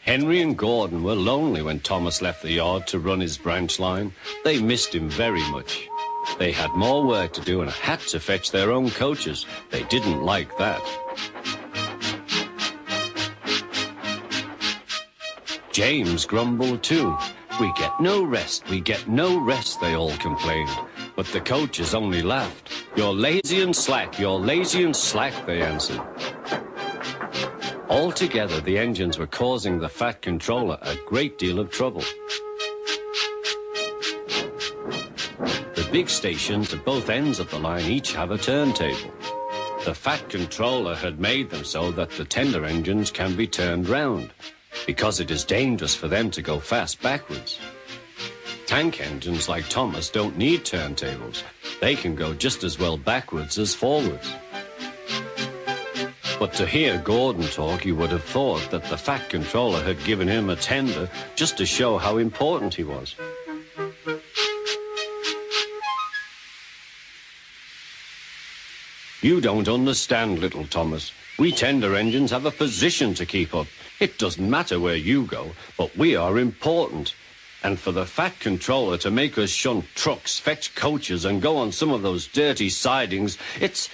Henry and Gordon were lonely when Thomas left the yard to run his branch line. They missed him very much. They had more work to do and had to fetch their own coaches. They didn't like that. James grumbled too. We get no rest, they all complained. But the coaches only laughed. You're lazy and slack, they answered. Altogether, the engines were causing the Fat Controller a great deal of trouble. The big stations at both ends of the line each have a turntable. The Fat Controller had made them so that the tender engines can be turned round, because it is dangerous for them to go fast backwards. Tank engines like Thomas don't need turntables. They can go just as well backwards as forwards. But to hear Gordon talk, you would have thought that the Fat Controller had given him a tender just to show how important he was. You don't understand, little Thomas. We tender engines have a position to keep up. It doesn't matter where you go, but we are important. And for the Fat Controller to make us shunt trucks, fetch coaches, and go on some of those dirty sidings, it's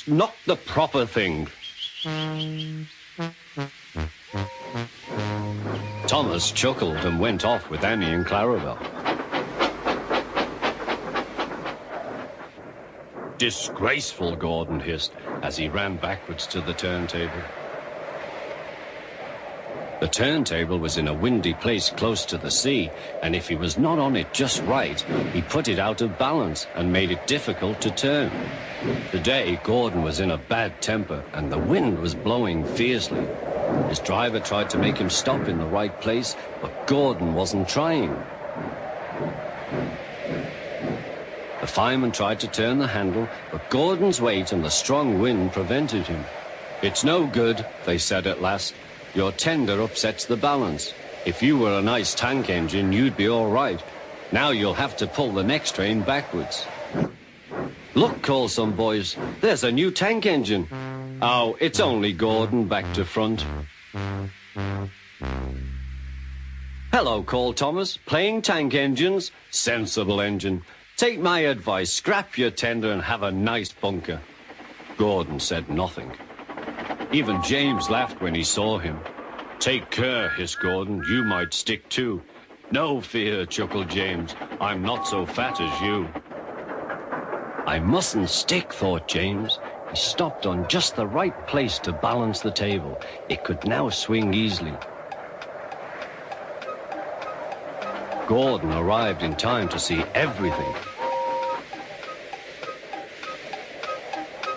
not the proper thing. Thomas chuckled and went off with Annie and Clarabelle. Disgraceful, Gordon hissed as he ran backwards to the turntable. The turntable was in a windy place close to the sea, and if he was not on it just right, he put it out of balance and made it difficult to turn. Today, Gordon was in a bad temper, and the wind was blowing fiercely. His driver tried to make him stop in the right place, but Gordon wasn't trying. The fireman tried to turn the handle, but Gordon's weight and the strong wind prevented him. It's no good, they said at last. Your tender upsets the balance. If you were a nice tank engine, you'd be all right. Now you'll have to pull the next train backwards. Look, called some boys. There's a new tank engine. Oh, it's only Gordon back to front. Hello, called Thomas. Playing tank engines? Sensible engine. Take my advice. Scrap your tender and have a nice bunker. Gordon said nothing. Even James laughed when he saw him. Take care, hissed Gordon. You might stick too. No fear, chuckled James. I'm not so fat as you. I mustn't stick, thought James. He stopped on just the right place to balance the table. It could now swing easily. Gordon arrived in time to see everything.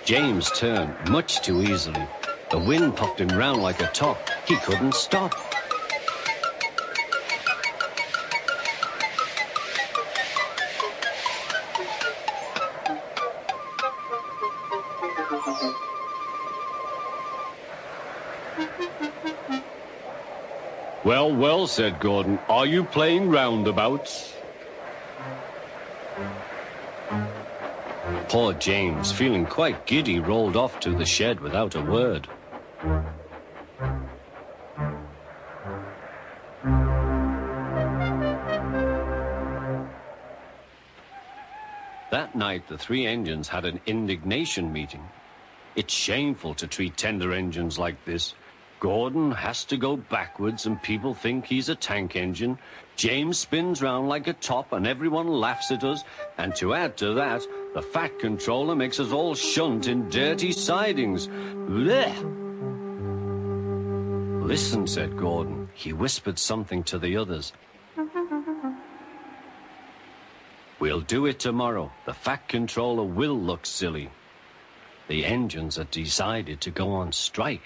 James turned much too easily. The wind puffed him round like a top. He couldn't stop. Well, well, said Gordon. Are you playing roundabouts? Poor James, feeling quite giddy, rolled off to the shed without a word. That night, the three engines had an indignation meeting. It's shameful to treat tender engines like this. Gordon has to go backwards and people think he's a tank engine. James spins round like a top and everyone laughs at us. And to add to that, the Fat Controller makes us all shunt in dirty sidings. Blech! Listen, said Gordon. He whispered something to the others. We'll do it tomorrow. The Fat Controller will look silly. The engines had decided to go on strike.